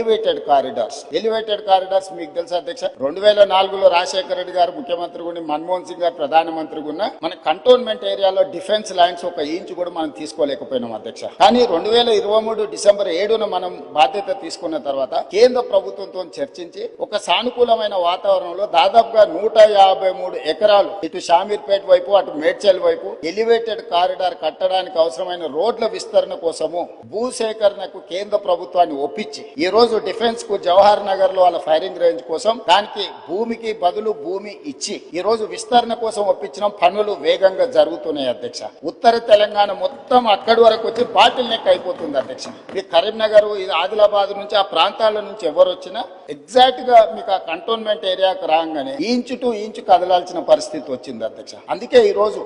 Elevated corridors మీకు తెలుసా అధ్యక్ష 2004లో రాజశేఖర రెడ్డి గారు ముఖ్యమంత్రి గుండి మన్మోహన్ సింగ్ గారు ప్రధానమంత్రి గున్న మన కంటోన్మెంట్ ఏరియాలో డిఫెన్స్ లైన్స్ ఒక ఇంచు కూడా మనం తీసుకోలేకపోయినాం అధ్యక్ష. కానీ 2023 డిసెంబర్ 7న మనం బాధ్యత తీసుకున్న తర్వాత కేంద్ర ప్రభుత్వంతో చర్చించి ఒక సానుకూలమైన వాతావరణంలో దాదాపుగా 153 ఎకరాలు ఇటు షామీర్పేట వైపు అటు మేడ్చల్ వైపు ఎలివేటెడ్ కారిడార్ కట్టడానికి అవసరమైన రోడ్ల విస్తరణ కోసము భూసేకరణకు కేంద్ర ప్రభుత్వాన్ని ఒప్పించి ఈ రోజు డిఫెన్స్ కు జవహర్ నగర్ లో వాళ్ళ ఫైరింగ్ రేంజ్ కోసం దానికి భూమికి బదులు భూమి ఇచ్చి ఈ రోజు విస్తరణ కోసం ఒప్పించిన పనులు వేగంగా జరుగుతున్నాయి అధ్యక్ష. ఉత్తర తెలంగాణ మొత్తం అక్కడి వరకు వచ్చి బాటిల్ నెక్ అయిపోతుంది అధ్యక్ష. మీ కరీంనగర్ ఆదిలాబాద్ నుంచి ఆ ప్రాంతాల నుంచి ఎవరు వచ్చినా ఎగ్జాక్ట్ గా మీకు ఆ కంటోన్మెంట్ ఏరియాకు రాగానే ఇంచు టు ఇంచు కదలాల్సిన పరిస్థితి వచ్చింది అధ్యక్ష. అందుకే ఈ రోజు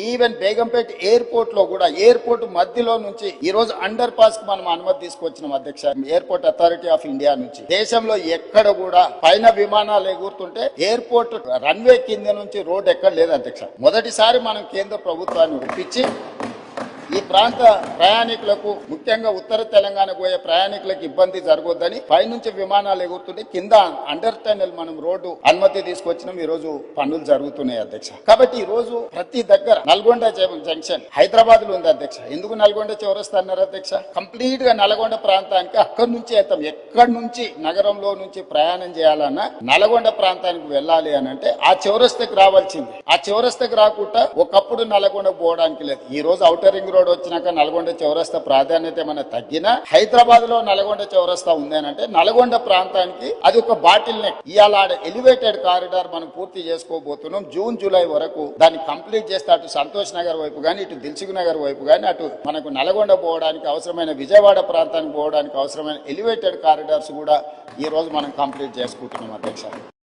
ఈవెన్ బేగంపేట ఎయిర్పోర్ట్ లో కూడా ఎయిర్పోర్ట్ మధ్యలో నుంచి ఈ రోజు అండర్ పాస్ కు మనం అనుమతి తీసుకొచ్చినాం అధ్యక్ష. ఎయిర్పోర్ట్ అథారిటీ ఆఫ్ ఇండియా నుంచి దేశంలో ఎక్కడ కూడా పైన విమానాలు ఎగురుతుంటే ఎయిర్పోర్ట్ రన్వే కింద నుంచి రోడ్ ఎక్కడ లేదు అధ్యక్ష. మొదటిసారి మనం కేంద్ర ప్రభుత్వాన్ని ఒప్పించి ఈ ప్రాంత ప్రయాణికులకు ముఖ్యంగా ఉత్తర తెలంగాణ పోయే ప్రయాణికులకు ఇబ్బంది జరగొద్దని పైనుంచి విమానాలు ఎగురుతుంటే కింద అండర్ టనల్ మనం రోడ్డు అనుమతి తీసుకొచ్చినాం. ఈ రోజు పనులు జరుగుతున్నాయి అధ్యక్ష. కాబట్టి ఈ రోజు ప్రతి దగ్గర నల్గొండ జంక్షన్ హైదరాబాద్ లో ఉంది అధ్యక్ష. ఎందుకు నల్గొండ చౌరస్తా అన్నారు అధ్యక్ష? కంప్లీట్ గా నల్గొండ ప్రాంతానికి అక్కడి నుంచి వెళ్తాం. ఎక్కడి నుంచి నగరంలో నుంచి ప్రయాణం చేయాలన్నా నల్గొండ ప్రాంతానికి వెళ్ళాలి అని అంటే ఆ చౌరస్తకు రావాల్సింది. ఆ చౌరస్తకు రాకుండా ఒకప్పుడు నల్గొండ పోవడానికి లేదు. ఈ రోజు ఔటర్ రింగ్ రోడ్ వచ్చినాక నల్గొండ చౌరస్తా ప్రాధాన్యత ఏమైనా తగ్గినా హైదరాబాద్ లో నల్గొండ చౌరస్తా ఉంది అని అంటే నల్గొండ ప్రాంతానికి అది ఒక బాటిల్ నెక్. ఇవాళ ఎలివేటెడ్ కారిడార్ మనం పూర్తి చేసుకోబోతున్నాం. జూన్ జూలై వరకు దాన్ని కంప్లీట్ చేస్తే అటు సంతోష్ నగర్ వైపు గానీ ఇటు దిల్సుఖ్ నగర్ వైపు గానీ అటు మనకు నల్గొండ పోవడానికి అవసరమైన విజయవాడ ప్రాంతానికి పోవడానికి అవసరమైన ఎలివేటెడ్ కారిడార్స్ కూడా ఈ రోజు మనం కంప్లీట్ చేసుకుంటున్నాం అధ్యక్ష.